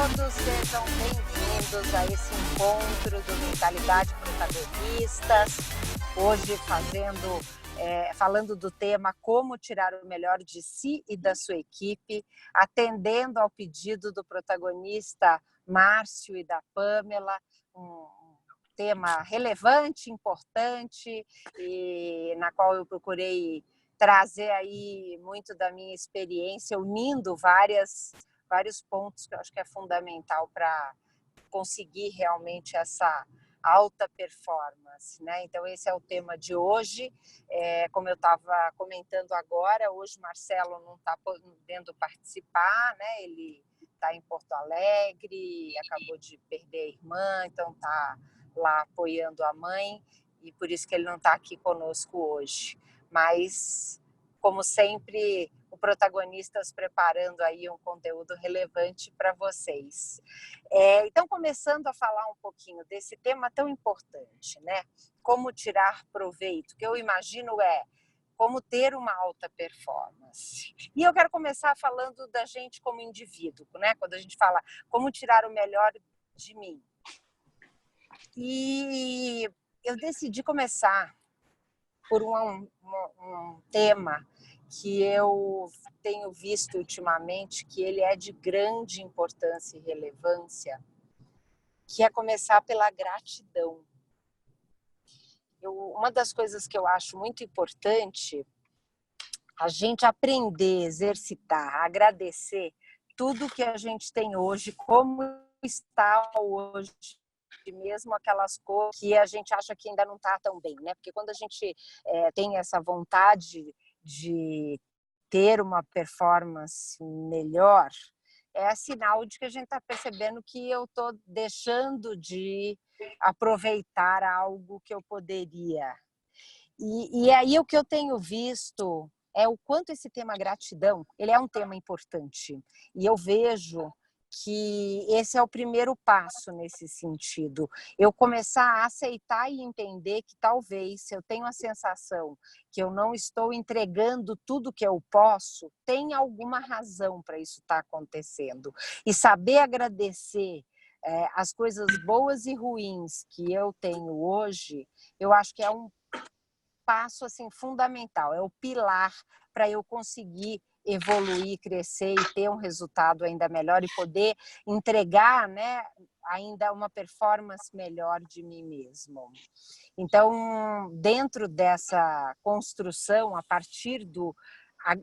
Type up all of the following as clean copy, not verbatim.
todos, sejam bem-vindos a esse encontro do Mentalidade Protagonistas. Hoje falando do tema como tirar o melhor de si e da sua equipe, atendendo ao pedido do protagonista Márcio e da Pamela, um tema relevante, importante, e na qual eu procurei trazer aí muito da minha experiência, unindo vários pontos que eu acho que é fundamental para conseguir realmente essa alta performance, né? Então esse é o tema de hoje. Como eu estava comentando agora, hoje o Marcelo não está podendo participar, né? Ele está em Porto Alegre, acabou de perder a irmã, então está lá apoiando a mãe, e por isso que ele não está aqui conosco hoje. Mas, como sempre, o Protagonistas preparando aí um conteúdo relevante para vocês. Então, começando a falar um pouquinho desse tema tão importante, né? Como tirar proveito, que eu imagino como ter uma alta performance. E eu quero começar falando da gente como indivíduo, né? Quando a gente fala como tirar o melhor de mim. E eu decidi começar por um tema que eu tenho visto ultimamente, que ele é de grande importância e relevância, que é começar pela gratidão. Uma das coisas que eu acho muito importante, a gente aprender, exercitar, agradecer tudo que a gente tem hoje, como está hoje, mesmo aquelas coisas que a gente acha que ainda não está tão bem, né? Porque quando a gente tem essa vontade de ter uma performance melhor, é sinal de que a gente está percebendo que eu estou deixando de aproveitar algo que eu poderia. E aí o que eu tenho visto é o quanto esse tema gratidão, ele é um tema importante. E eu vejo que esse é o primeiro passo nesse sentido. Eu começar a aceitar e entender que talvez, se eu tenho a sensação que eu não estou entregando tudo que eu posso, tem alguma razão para isso estar acontecendo. E saber agradecer as coisas boas e ruins que eu tenho hoje, eu acho que é um passo assim fundamental, é o pilar para eu conseguir evoluir, crescer e ter um resultado ainda melhor e poder entregar, né, ainda uma performance melhor de mim mesmo. Então, dentro dessa construção, a partir do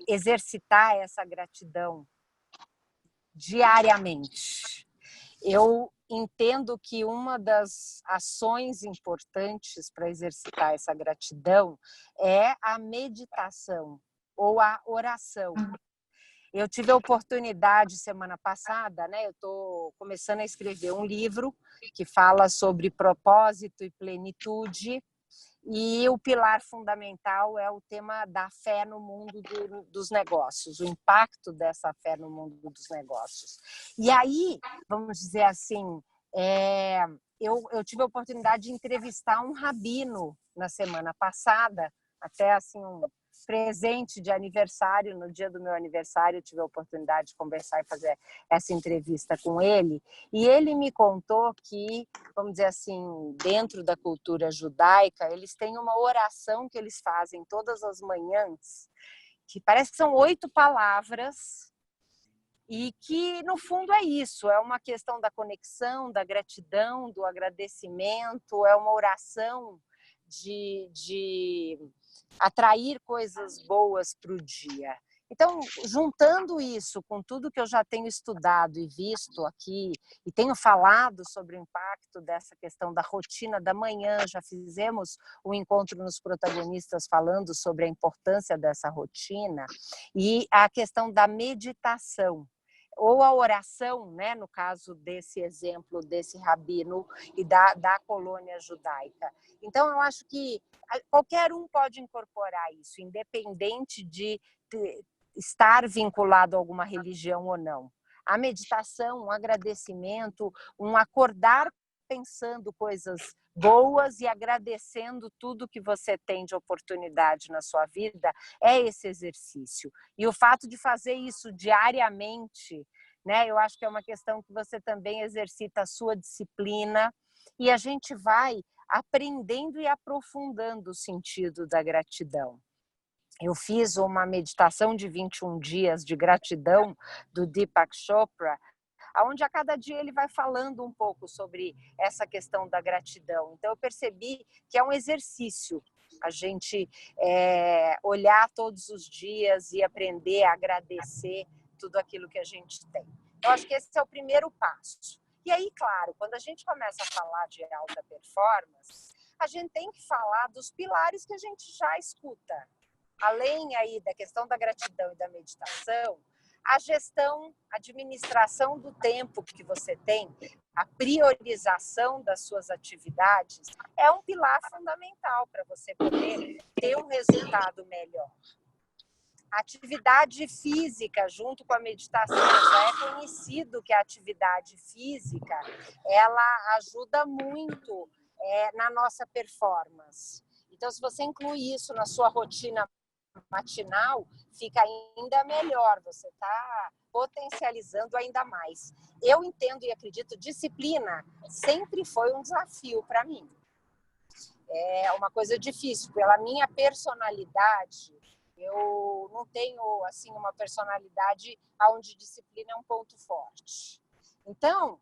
exercitar essa gratidão diariamente, eu entendo que uma das ações importantes para exercitar essa gratidão é a meditação ou a oração. Eu tive a oportunidade semana passada, né? Eu estou começando a escrever um livro que fala sobre propósito e plenitude. E o pilar fundamental é o tema da fé no mundo dos negócios, o impacto dessa fé no mundo dos negócios. E aí, vamos dizer assim, eu tive a oportunidade de entrevistar um rabino na semana passada, até assim um presente de aniversário, no dia do meu aniversário, eu tive a oportunidade de conversar e fazer essa entrevista com ele, e ele me contou que, vamos dizer assim, dentro da cultura judaica, eles têm uma oração que eles fazem todas as manhãs, que parece que são 8 palavras, e que, no fundo, é isso, é uma questão da conexão, da gratidão, do agradecimento, é uma oração de atrair coisas boas para o dia. Então, juntando isso com tudo que eu já tenho estudado e visto aqui, e tenho falado sobre o impacto dessa questão da rotina da manhã, já fizemos um encontro nos protagonistas falando sobre a importância dessa rotina, e a questão da meditação, ou a oração, né, no caso desse exemplo desse rabino e da colônia judaica. Então, eu acho que qualquer um pode incorporar isso, independente de estar vinculado a alguma religião ou não. A meditação, um agradecimento, um acordar pensando coisas boas e agradecendo tudo que você tem de oportunidade na sua vida, é esse exercício. E o fato de fazer isso diariamente né? Eu acho que é uma questão que você também exercita a sua disciplina e a gente vai aprendendo e aprofundando o sentido da gratidão. Eu fiz uma meditação de 21 dias de gratidão do Deepak Chopra, onde a cada dia ele vai falando um pouco sobre essa questão da gratidão. Então eu percebi que é um exercício a gente olhar todos os dias e aprender a agradecer tudo aquilo que a gente tem. Eu acho que esse é o primeiro passo. E aí, claro, quando a gente começa a falar de alta performance, a gente tem que falar dos pilares que a gente já escuta. Além aí da questão da gratidão e da meditação, a gestão, a administração do tempo que você tem, a priorização das suas atividades, é um pilar fundamental para você poder ter um resultado melhor. A atividade física junto com a meditação, já é conhecido que a atividade física, ela ajuda muito na nossa performance. Então, se você inclui isso na sua rotina matinal, fica ainda melhor, você está potencializando ainda mais. Eu entendo e acredito, disciplina sempre foi um desafio para mim. É uma coisa difícil, pela minha personalidade, eu não tenho assim uma personalidade onde disciplina é um ponto forte. Então,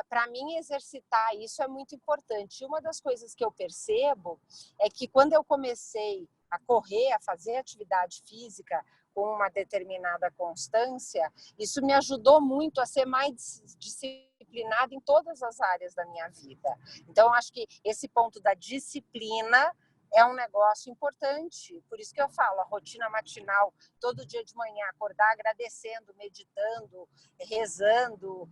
para mim, exercitar isso é muito importante. E uma das coisas que eu percebo é que quando eu comecei a correr, a fazer atividade física com uma determinada constância, isso me ajudou muito a ser mais disciplinada em todas as áreas da minha vida. Então, acho que esse ponto da disciplina é um negócio importante. Por isso que eu falo, a rotina matinal, todo dia de manhã, acordar agradecendo, meditando, rezando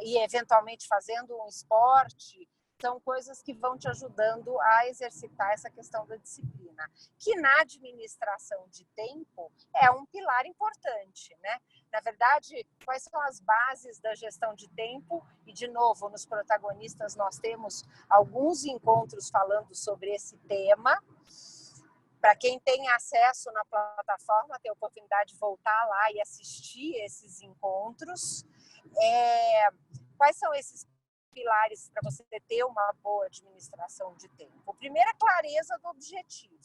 e eventualmente fazendo um esporte, são coisas que vão te ajudando a exercitar essa questão da disciplina, que na administração de tempo é um pilar importante, né? Na verdade, quais são as bases da gestão de tempo? E, de novo, nos protagonistas nós temos alguns encontros falando sobre esse tema. Para quem tem acesso na plataforma, tem a oportunidade de voltar lá e assistir esses encontros. Quais são esses pilares para você ter uma boa administração de tempo? O primeiro é a clareza do objetivo.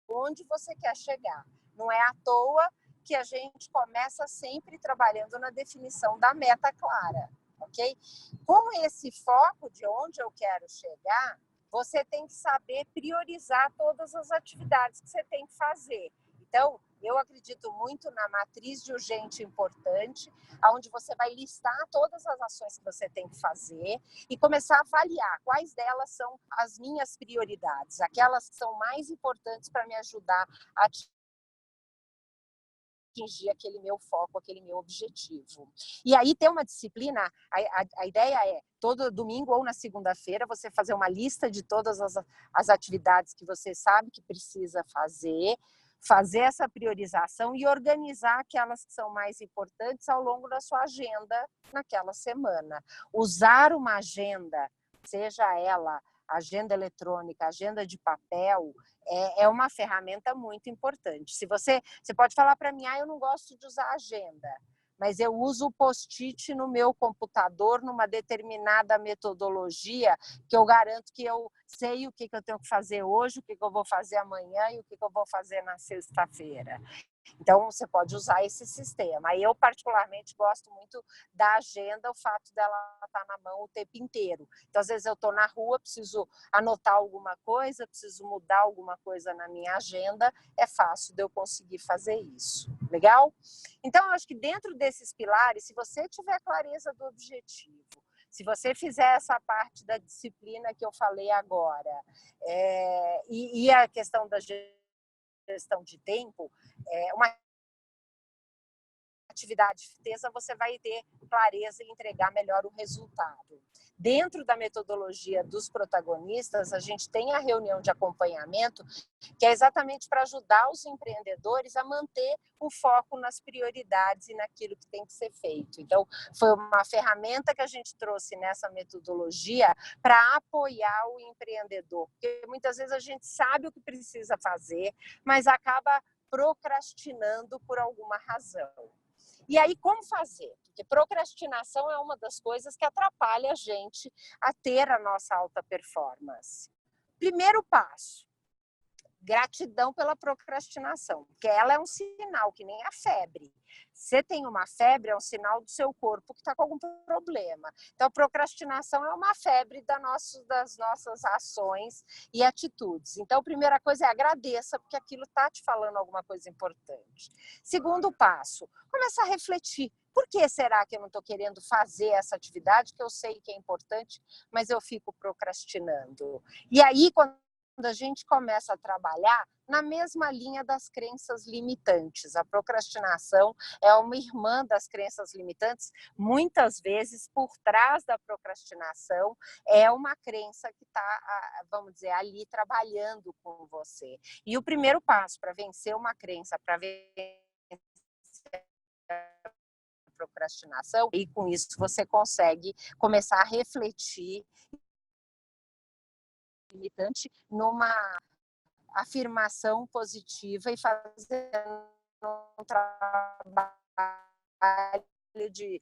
Aonde você quer chegar. Não é à toa que a gente começa sempre trabalhando na definição da meta clara, ok? Com esse foco de onde eu quero chegar, você tem que saber priorizar todas as atividades que você tem que fazer. Então, eu acredito muito na matriz de urgente e importante, onde você vai listar todas as ações que você tem que fazer e começar a avaliar quais delas são as minhas prioridades, aquelas que são mais importantes para me ajudar a atingir aquele meu foco, aquele meu objetivo. E aí ter uma disciplina, a ideia é, todo domingo ou na segunda-feira, você fazer uma lista de todas as atividades que você sabe que precisa fazer essa priorização e organizar aquelas que são mais importantes ao longo da sua agenda naquela semana. Usar uma agenda, seja ela agenda eletrônica, agenda de papel, é uma ferramenta muito importante. Se você pode falar para mim, eu não gosto de usar agenda, mas eu uso o post-it no meu computador, numa determinada metodologia, que eu garanto que eu sei o que eu tenho que fazer hoje, o que eu vou fazer amanhã e o que eu vou fazer na sexta-feira. Então, você pode usar esse sistema. Eu, particularmente, gosto muito da agenda, o fato dela estar na mão o tempo inteiro. Então, às vezes, eu estou na rua, preciso anotar alguma coisa, preciso mudar alguma coisa na minha agenda, é fácil de eu conseguir fazer isso. Legal? Então, eu acho que dentro desses pilares, se você tiver clareza do objetivo, se você fizer essa parte da disciplina que eu falei agora, e a questão da gestão de tempo, uma atividade de certeza você vai ter clareza e entregar melhor o resultado. Dentro da metodologia dos protagonistas, a gente tem a reunião de acompanhamento, que é exatamente para ajudar os empreendedores a manter o foco nas prioridades e naquilo que tem que ser feito. Então, foi uma ferramenta que a gente trouxe nessa metodologia para apoiar o empreendedor, porque muitas vezes a gente sabe o que precisa fazer, mas acaba procrastinando por alguma razão. E aí, como fazer? Porque procrastinação é uma das coisas que atrapalha a gente a ter a nossa alta performance. Primeiro passo, gratidão pela procrastinação, porque ela é um sinal, que nem a febre. Você tem uma febre, é um sinal do seu corpo que está com algum problema. Então, a procrastinação é uma febre das nossas ações e atitudes. Então, a primeira coisa é agradeça, porque aquilo está te falando alguma coisa importante. Segundo passo, começa a refletir. Por que será que eu não estou querendo fazer essa atividade que eu sei que é importante, mas eu fico procrastinando? E aí, quando a gente começa a trabalhar na mesma linha das crenças limitantes. A procrastinação é uma irmã das crenças limitantes. Muitas vezes, por trás da procrastinação, é uma crença que está, vamos dizer, ali trabalhando com você. E o primeiro passo para vencer uma crença, para vencer a procrastinação, e com isso você consegue começar a refletir limitante numa afirmação positiva e fazendo um trabalho de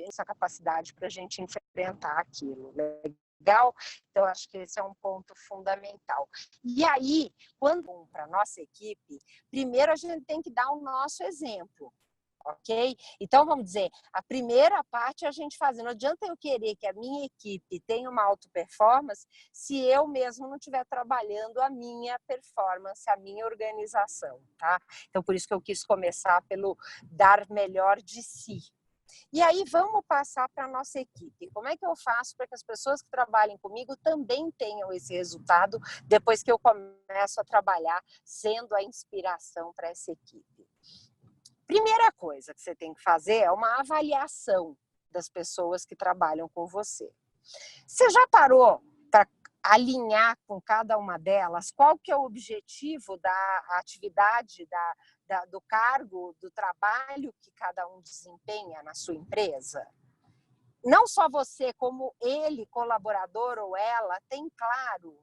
essa capacidade para a gente enfrentar aquilo. Legal? Então, acho que esse é um ponto fundamental. E aí, quando para a nossa equipe, primeiro a gente tem que dar o nosso exemplo. Ok? Então, vamos dizer, a primeira parte é a gente fazer. Não adianta eu querer que a minha equipe tenha uma alta performance se eu mesmo não estiver trabalhando a minha performance, a minha organização, tá? Então, por isso que eu quis começar pelo dar melhor de si. E aí, vamos passar para a nossa equipe. Como é que eu faço para que as pessoas que trabalhem comigo também tenham esse resultado depois que eu começo a trabalhar sendo a inspiração para essa equipe? Primeira coisa que você tem que fazer é uma avaliação das pessoas que trabalham com você. Você já parou para alinhar com cada uma delas qual que é o objetivo da atividade, do cargo, do trabalho que cada um desempenha na sua empresa? Não só você, como ele, colaborador ou ela, tem claro,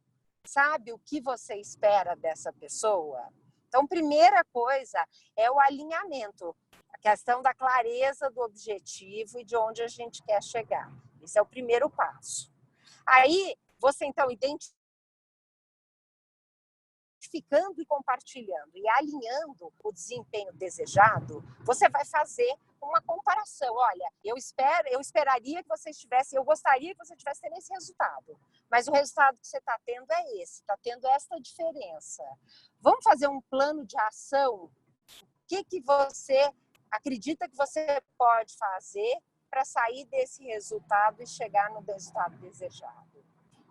sabe o que você espera dessa pessoa? Então, primeira coisa é o alinhamento, a questão da clareza do objetivo e de onde a gente quer chegar. Esse é o primeiro passo. Aí, você então identificando e compartilhando e alinhando o desempenho desejado, você vai fazer uma comparação. Olha, eu esperaria que você estivesse, eu gostaria que você estivesse tendo esse resultado, mas o resultado que você está tendo é esse, está tendo esta diferença. Vamos fazer um plano de ação? O que você acredita que você pode fazer para sair desse resultado e chegar no resultado desejado?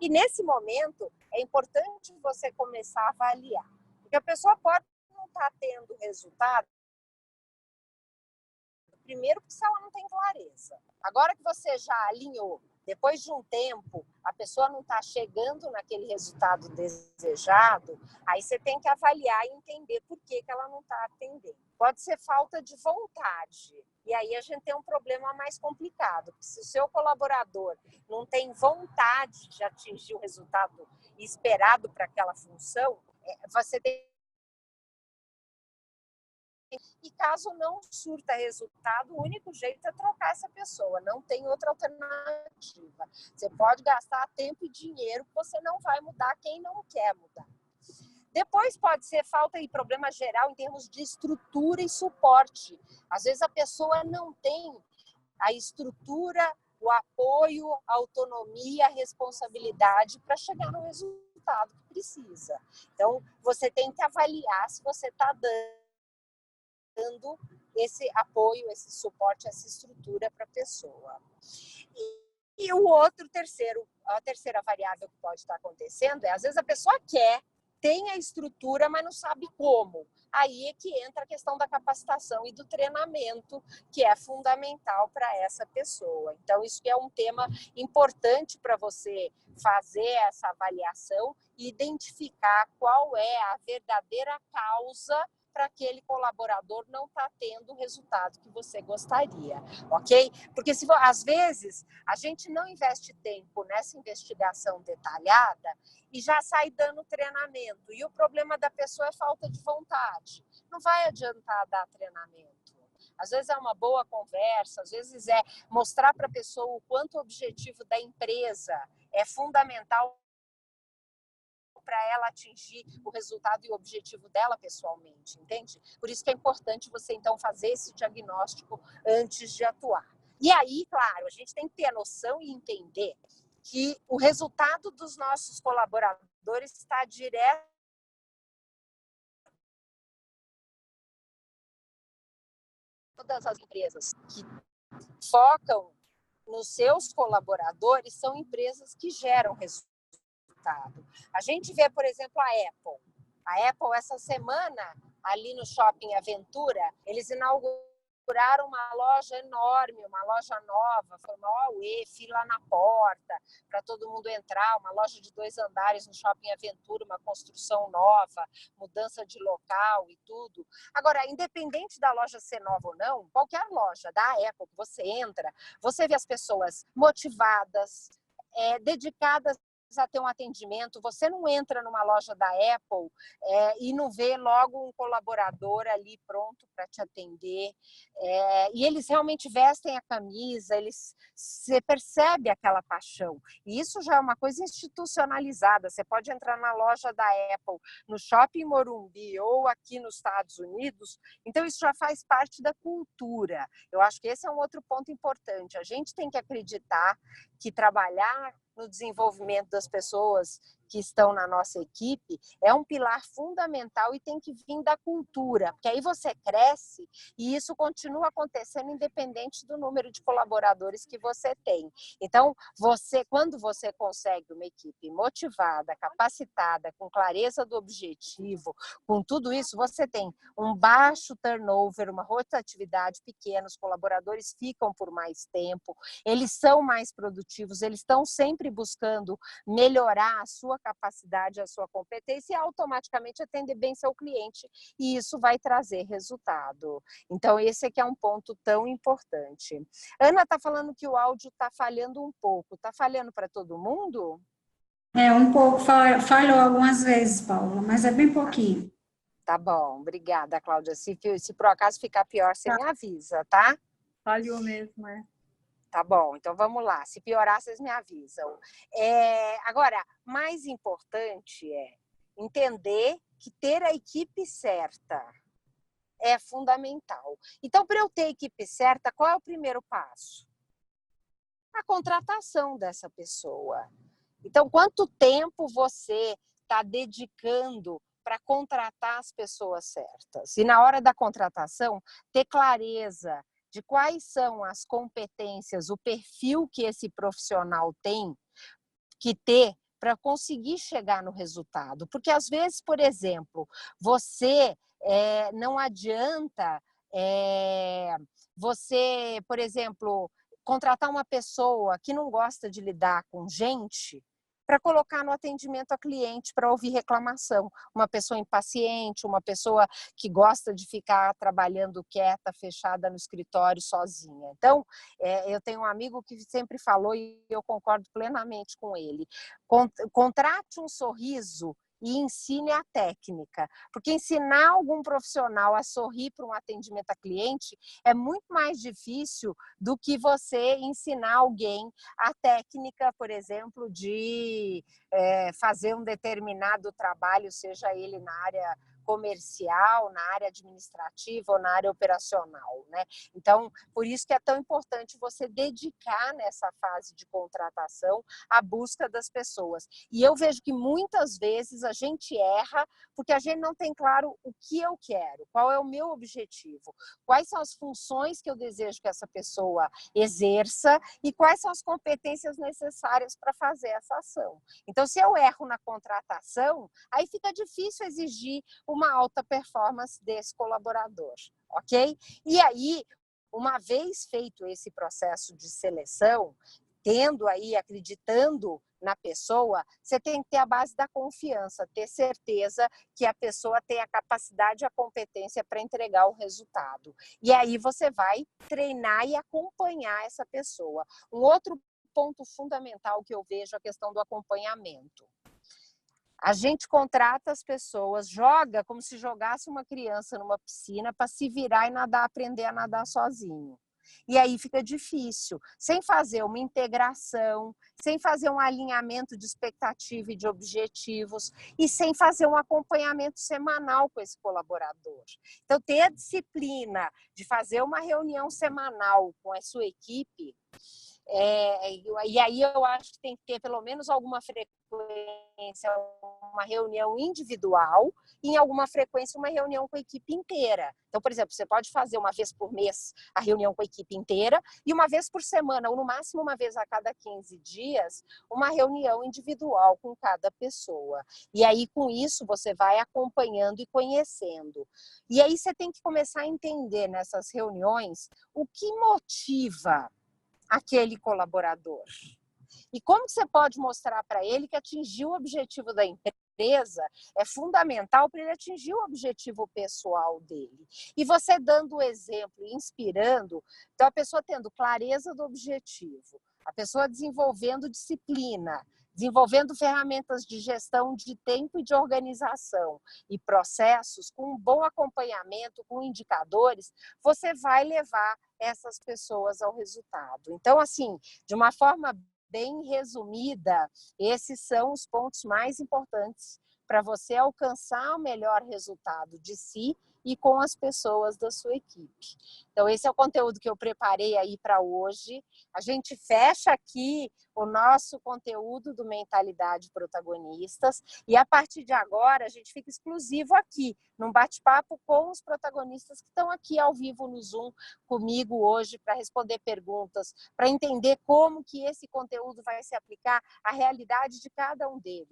E nesse momento é importante você começar a avaliar, porque a pessoa pode não estar tendo resultado, primeiro porque ela não tem clareza. Agora que você já alinhou, depois de um tempo, a pessoa não está chegando naquele resultado desejado, aí você tem que avaliar e entender por que ela não está atendendo. Pode ser falta de vontade. E aí a gente tem um problema mais complicado, porque se o seu colaborador não tem vontade de atingir o resultado esperado para aquela função, você tem. E caso não surta resultado, o único jeito é trocar essa pessoa, não tem outra alternativa. Você pode gastar tempo e dinheiro, você não vai mudar quem não quer mudar. Depois pode ser falta e problema geral em termos de estrutura e suporte. Às vezes a pessoa não tem a estrutura, o apoio, a autonomia, a responsabilidade para chegar no resultado que precisa. Então, você tem que avaliar se você está dando esse apoio, esse suporte, essa estrutura para a pessoa. E a terceira variável que pode estar acontecendo é, às vezes a pessoa quer, tem a estrutura, mas não sabe como. Aí é que entra a questão da capacitação e do treinamento, que é fundamental para essa pessoa. Então, isso é um tema importante para você fazer essa avaliação e identificar qual é a verdadeira causa para aquele colaborador não estar tendo o resultado que você gostaria, ok? Porque às vezes a gente não investe tempo nessa investigação detalhada e já sai dando treinamento. E o problema da pessoa é falta de vontade. Não vai adiantar dar treinamento. às vezes é uma boa conversa, às vezes é mostrar para a pessoa o quanto o objetivo da empresa é fundamental para ela atingir o resultado e o objetivo dela pessoalmente, entende? Por isso que é importante você, então, fazer esse diagnóstico antes de atuar. E aí, claro, a gente tem que ter a noção e entender que o resultado dos nossos colaboradores está direto todas as empresas que focam nos seus colaboradores são empresas que geram resultado. A gente vê, por exemplo, a Apple. A Apple, essa semana, ali no Shopping Aventura, eles inauguraram uma loja enorme, uma loja nova, foi uma auê, fila na porta, para todo mundo entrar, uma loja de 2 andares no Shopping Aventura, uma construção nova, mudança de local e tudo. Agora, independente da loja ser nova ou não, qualquer loja da Apple que você entra, você vê as pessoas motivadas, dedicadas a ter um atendimento. Você não entra numa loja da Apple e não vê logo um colaborador ali pronto para te atender. E eles realmente vestem a camisa, você percebe aquela paixão. E isso já é uma coisa institucionalizada. Você pode entrar na loja da Apple, no Shopping Morumbi ou aqui nos Estados Unidos, então isso já faz parte da cultura. Eu acho que esse é um outro ponto importante. A gente tem que acreditar que trabalhar no desenvolvimento das pessoas que estão na nossa equipe é um pilar fundamental e tem que vir da cultura, porque aí você cresce e isso continua acontecendo independente do número de colaboradores que você tem. Então, quando você consegue uma equipe motivada, capacitada, com clareza do objetivo, com tudo isso, você tem um baixo turnover, uma rotatividade pequena, os colaboradores ficam por mais tempo, eles são mais produtivos, eles estão sempre buscando melhorar a sua capacidade, a sua competência e automaticamente atender bem seu cliente, e isso vai trazer resultado. Então, esse aqui é um ponto tão importante. Ana está falando que o áudio está falhando um pouco. Está falhando para todo mundo? Um pouco, falhou algumas vezes, Paula, mas é bem pouquinho. Tá bom, obrigada, Cláudia. Se por acaso ficar pior, você me avisa, tá? Falhou mesmo, Tá bom, então vamos lá. Se piorar, vocês me avisam. Agora, mais importante é entender que ter a equipe certa é fundamental. Então, para eu ter a equipe certa, qual é o primeiro passo? A contratação dessa pessoa. Então, quanto tempo você está dedicando para contratar as pessoas certas? E na hora da contratação, ter clareza de quais são as competências, o perfil que esse profissional tem que ter para conseguir chegar no resultado. Porque, às vezes, por exemplo, você não adianta você, por exemplo, contratar uma pessoa que não gosta de lidar com gente para colocar no atendimento a cliente para ouvir reclamação. Uma pessoa impaciente, uma pessoa que gosta de ficar trabalhando quieta, fechada no escritório sozinha. Então, eu tenho um amigo que sempre falou, e eu concordo plenamente com ele, contrate um sorriso e ensine a técnica, porque ensinar algum profissional a sorrir para um atendimento a cliente é muito mais difícil do que você ensinar alguém a técnica, por exemplo, de fazer um determinado trabalho, seja ele na área comercial, na área administrativa ou na área operacional, né? Então, por isso que é tão importante você dedicar nessa fase de contratação a busca das pessoas. E eu vejo que muitas vezes a gente erra porque a gente não tem claro o que eu quero, qual é o meu objetivo, quais são as funções que eu desejo que essa pessoa exerça e quais são as competências necessárias para fazer essa ação. Então, se eu erro na contratação, aí fica difícil exigir uma alta performance desse colaborador, ok? E aí, uma vez feito esse processo de seleção, acreditando na pessoa, você tem que ter a base da confiança, ter certeza que a pessoa tem a capacidade e a competência para entregar o resultado. E aí você vai treinar e acompanhar essa pessoa. Um outro ponto fundamental que eu vejo é a questão do acompanhamento. A gente contrata as pessoas, joga como se jogasse uma criança numa piscina para se virar e nadar, aprender a nadar sozinho. E aí fica difícil, sem fazer uma integração, sem fazer um alinhamento de expectativa e de objetivos e sem fazer um acompanhamento semanal com esse colaborador. Então, ter a disciplina de fazer uma reunião semanal com a sua equipe, e aí eu acho que tem que ter pelo menos alguma frequência, uma reunião individual e em alguma frequência uma reunião com a equipe inteira. Então, por exemplo, você pode fazer uma vez por mês a reunião com a equipe inteira e uma vez por semana, ou no máximo uma vez a cada 15 dias, uma reunião individual com cada pessoa. E aí, com isso, você vai acompanhando e conhecendo. E aí você tem que começar a entender nessas reuniões o que motiva aquele colaborador. E como você pode mostrar para ele que atingir o objetivo da empresa é fundamental para ele atingir o objetivo pessoal dele. E você dando o exemplo, inspirando, então a pessoa tendo clareza do objetivo, a pessoa desenvolvendo disciplina, desenvolvendo ferramentas de gestão de tempo e de organização e processos, com um bom acompanhamento, com indicadores, você vai levar essas pessoas ao resultado. Então, assim, de uma forma bem resumida, esses são os pontos mais importantes para você alcançar o melhor resultado de si e com as pessoas da sua equipe. Então, esse é o conteúdo que eu preparei aí para hoje. A gente fecha aqui o nosso conteúdo do Mentalidade Protagonistas e a partir de agora a gente fica exclusivo aqui, num bate-papo com os protagonistas que estão aqui ao vivo no Zoom comigo hoje para responder perguntas, para entender como que esse conteúdo vai se aplicar à realidade de cada um deles.